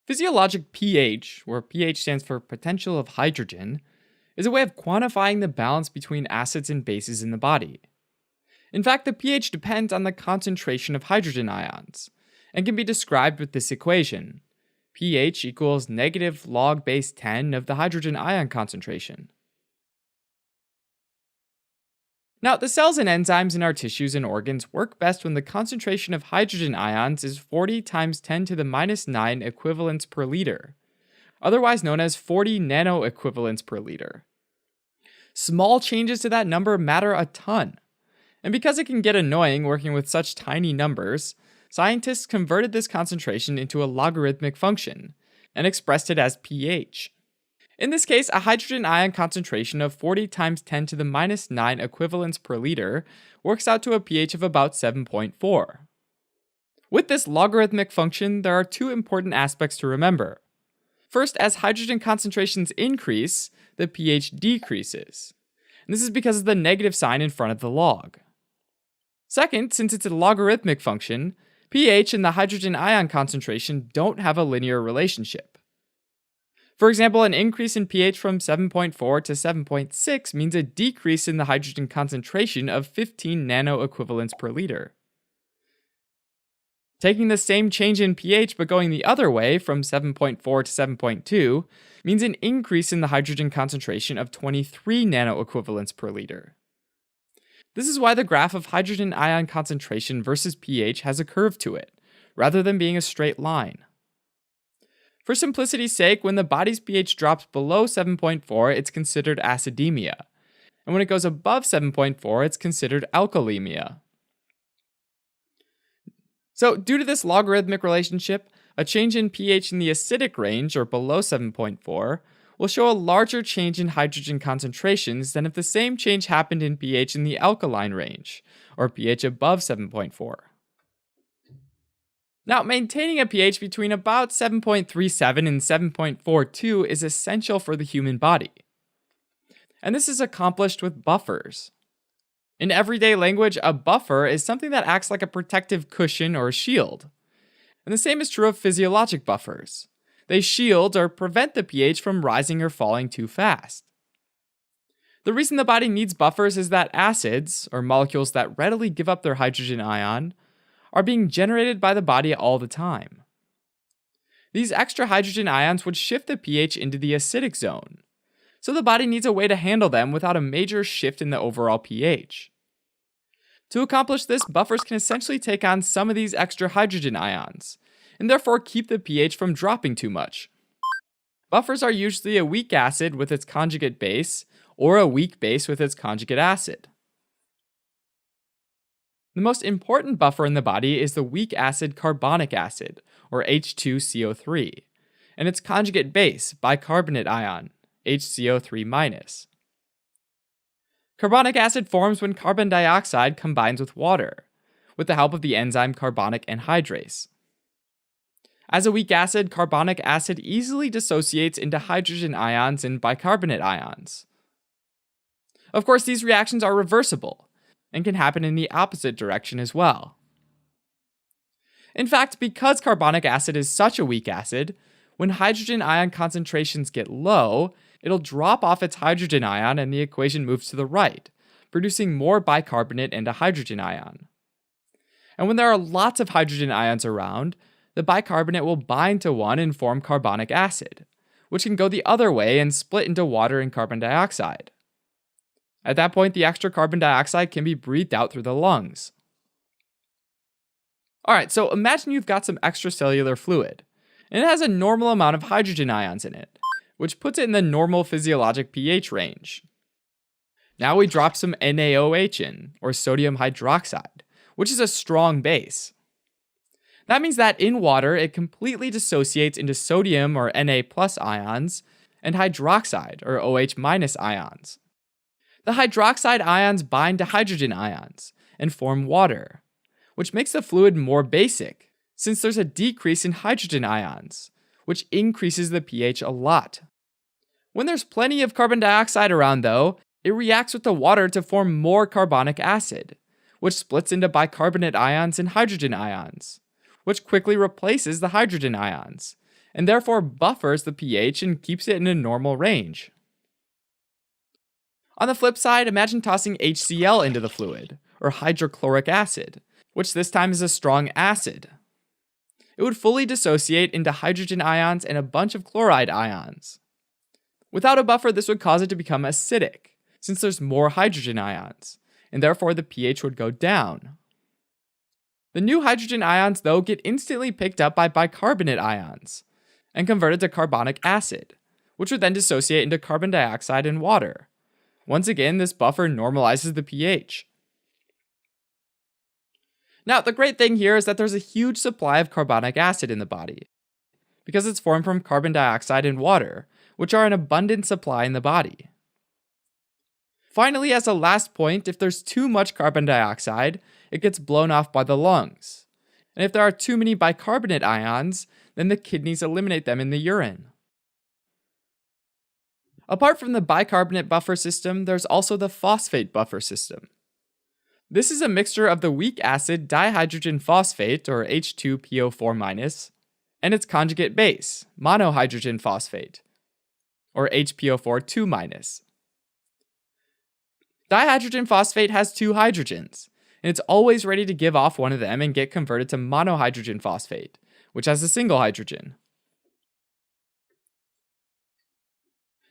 Physiologic pH, where pH stands for potential of hydrogen, is a way of quantifying the balance between acids and bases in the body. In fact, the pH depends on the concentration of hydrogen ions, and can be described with this equation. pH equals negative log base 10 of the hydrogen ion concentration. Now, the cells and enzymes in our tissues and organs work best when the concentration of hydrogen ions is 40 times 10 to the minus 9 equivalents per liter, otherwise known as 40 nanoequivalents per liter. Small changes to that number matter a ton, and because it can get annoying working with such tiny numbers, scientists converted this concentration into a logarithmic function and expressed it as pH. In this case, a hydrogen ion concentration of 40 times 10 to the minus 9 equivalents per liter works out to a pH of about 7.4. With this logarithmic function, there are two important aspects to remember. First, as hydrogen concentrations increase, the pH decreases. And this is because of the negative sign in front of the log. Second, since it's a logarithmic function, pH and the hydrogen ion concentration don't have a linear relationship. For example, an increase in pH from 7.4 to 7.6 means a decrease in the hydrogen concentration of 15 nanoequivalents per liter. Taking the same change in pH but going the other way from 7.4 to 7.2 means an increase in the hydrogen concentration of 23 nanoequivalents per liter. This is why the graph of hydrogen ion concentration versus pH has a curve to it, rather than being a straight line. For simplicity's sake, when the body's pH drops below 7.4, it's considered acidemia, and when it goes above 7.4, it's considered alkalemia. So, due to this logarithmic relationship, a change in pH in the acidic range, or below 7.4, will show a larger change in hydrogen concentrations than if the same change happened in pH in the alkaline range, or pH above 7.4. Now, maintaining a pH between about 7.37 and 7.42 is essential for the human body. And this is accomplished with buffers. In everyday language, a buffer is something that acts like a protective cushion or shield. And the same is true of physiologic buffers. They shield or prevent the pH from rising or falling too fast. The reason the body needs buffers is that acids, or molecules that readily give up their hydrogen ion, are being generated by the body all the time. These extra hydrogen ions would shift the pH into the acidic zone, so the body needs a way to handle them without a major shift in the overall pH. To accomplish this, buffers can essentially take on some of these extra hydrogen ions, and therefore keep the pH from dropping too much. Buffers are usually a weak acid with its conjugate base, or a weak base with its conjugate acid. The most important buffer in the body is the weak acid carbonic acid, or H2CO3, and its conjugate base, bicarbonate ion, HCO3-. Carbonic acid forms when carbon dioxide combines with water, with the help of the enzyme carbonic anhydrase. As a weak acid, carbonic acid easily dissociates into hydrogen ions and bicarbonate ions. Of course, these reactions are reversible, and can happen in the opposite direction as well. In fact, because carbonic acid is such a weak acid, when hydrogen ion concentrations get low, it'll drop off its hydrogen ion and the equation moves to the right, producing more bicarbonate and a hydrogen ion. And when there are lots of hydrogen ions around, the bicarbonate will bind to one and form carbonic acid, which can go the other way and split into water and carbon dioxide. At that point, the extra carbon dioxide can be breathed out through the lungs. Alright, so imagine you've got some extracellular fluid, and it has a normal amount of hydrogen ions in it, which puts it in the normal physiologic pH range. Now we drop some NaOH in, or sodium hydroxide, which is a strong base. That means that in water, it completely dissociates into sodium or Na+ ions and hydroxide or OH- ions. The hydroxide ions bind to hydrogen ions and form water, which makes the fluid more basic, since there's a decrease in hydrogen ions, which increases the pH a lot. When there's plenty of carbon dioxide around, though, it reacts with the water to form more carbonic acid, which splits into bicarbonate ions and hydrogen ions, which quickly replaces the hydrogen ions, and therefore buffers the pH and keeps it in a normal range. On the flip side, imagine tossing HCl into the fluid, or hydrochloric acid, which this time is a strong acid. It would fully dissociate into hydrogen ions and a bunch of chloride ions. Without a buffer, this would cause it to become acidic, since there's more hydrogen ions, and therefore the pH would go down. The new hydrogen ions, though, get instantly picked up by bicarbonate ions and converted to carbonic acid, which would then dissociate into carbon dioxide and water. Once again, this buffer normalizes the pH. Now, the great thing here is that there's a huge supply of carbonic acid in the body, because it's formed from carbon dioxide and water, which are in abundant supply in the body. Finally, as a last point, if there's too much carbon dioxide, it gets blown off by the lungs. And if there are too many bicarbonate ions, then the kidneys eliminate them in the urine. Apart from the bicarbonate buffer system, there's also the phosphate buffer system. This is a mixture of the weak acid dihydrogen phosphate, or H2PO4-, and its conjugate base, monohydrogen phosphate, or HPO4-2-. Dihydrogen phosphate has two hydrogens, and it's always ready to give off one of them and get converted to monohydrogen phosphate, which has a single hydrogen.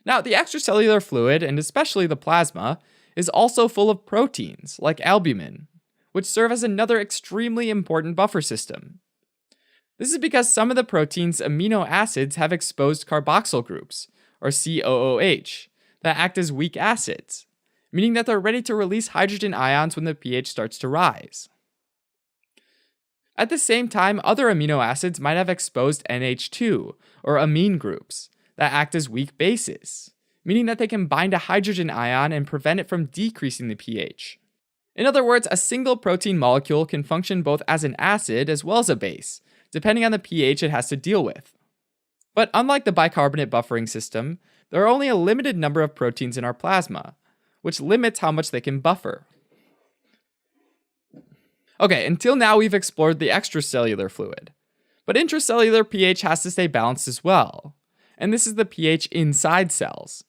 Now, the extracellular fluid, and especially the plasma, is also full of proteins, like albumin, which serve as another extremely important buffer system. This is because some of the protein's amino acids have exposed carboxyl groups, or COOH, that act as weak acids, meaning that they're ready to release hydrogen ions when the pH starts to rise. At the same time, other amino acids might have exposed NH2, or amine groups, that act as weak bases, meaning that they can bind a hydrogen ion and prevent it from decreasing the pH. In other words, a single protein molecule can function both as an acid as well as a base, depending on the pH it has to deal with. But unlike the bicarbonate buffering system, there are only a limited number of proteins in our plasma, which limits how much they can buffer. Okay, until now we've explored the extracellular fluid, but intracellular pH has to stay balanced as well, and this is the pH inside cells.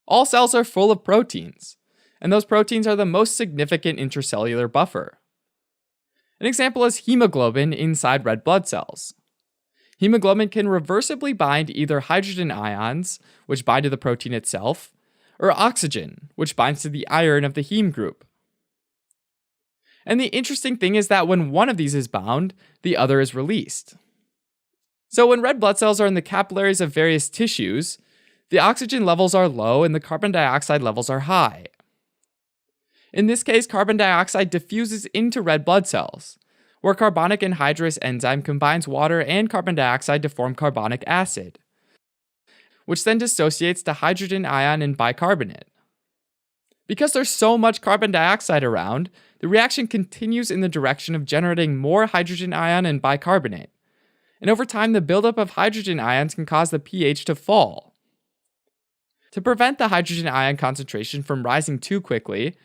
All cells are full of proteins, and those proteins are the most significant intracellular buffer. An example is hemoglobin inside red blood cells. Hemoglobin can reversibly bind either hydrogen ions, which bind to the protein itself, or oxygen, which binds to the iron of the heme group. And the interesting thing is that when one of these is bound, the other is released. So when red blood cells are in the capillaries of various tissues, the oxygen levels are low and the carbon dioxide levels are high. In this case, carbon dioxide diffuses into red blood cells, where carbonic anhydrase enzyme combines water and carbon dioxide to form carbonic acid, which then dissociates to hydrogen ion and bicarbonate. Because there's so much carbon dioxide around, the reaction continues in the direction of generating more hydrogen ion and bicarbonate. And over time, the buildup of hydrogen ions can cause the pH to fall. To prevent the hydrogen ion concentration from rising too quickly,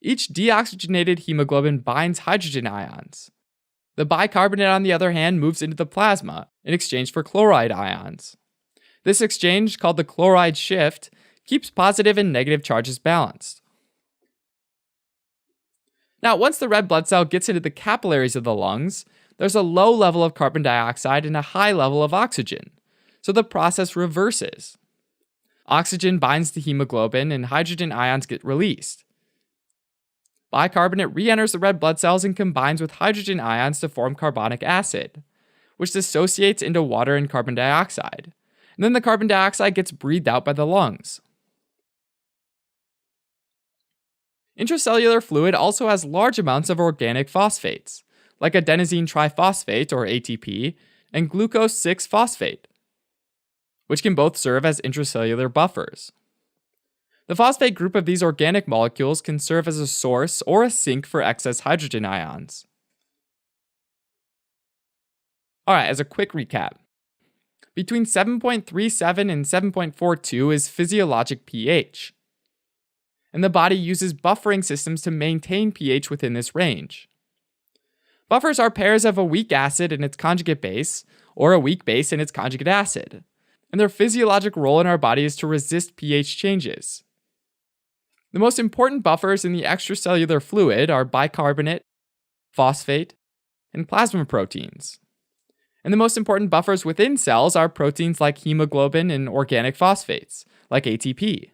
each deoxygenated hemoglobin binds hydrogen ions. The bicarbonate, on the other hand, moves into the plasma in exchange for chloride ions. This exchange, called the chloride shift, keeps positive and negative charges balanced. Now, once the red blood cell gets into the capillaries of the lungs, there's a low level of carbon dioxide and a high level of oxygen, so the process reverses. Oxygen binds to hemoglobin and hydrogen ions get released. Bicarbonate re-enters the red blood cells and combines with hydrogen ions to form carbonic acid, which dissociates into water and carbon dioxide, and then the carbon dioxide gets breathed out by the lungs. Intracellular fluid also has large amounts of organic phosphates, like adenosine triphosphate, or ATP, and glucose 6-phosphate, which can both serve as intracellular buffers. The phosphate group of these organic molecules can serve as a source or a sink for excess hydrogen ions. Alright, as a quick recap. Between 7.37 and 7.42 is physiologic pH, and the body uses buffering systems to maintain pH within this range. Buffers are pairs of a weak acid and its conjugate base, or a weak base and its conjugate acid, and their physiologic role in our body is to resist pH changes. The most important buffers in the extracellular fluid are bicarbonate, phosphate, and plasma proteins. And the most important buffers within cells are proteins like hemoglobin and organic phosphates, like ATP.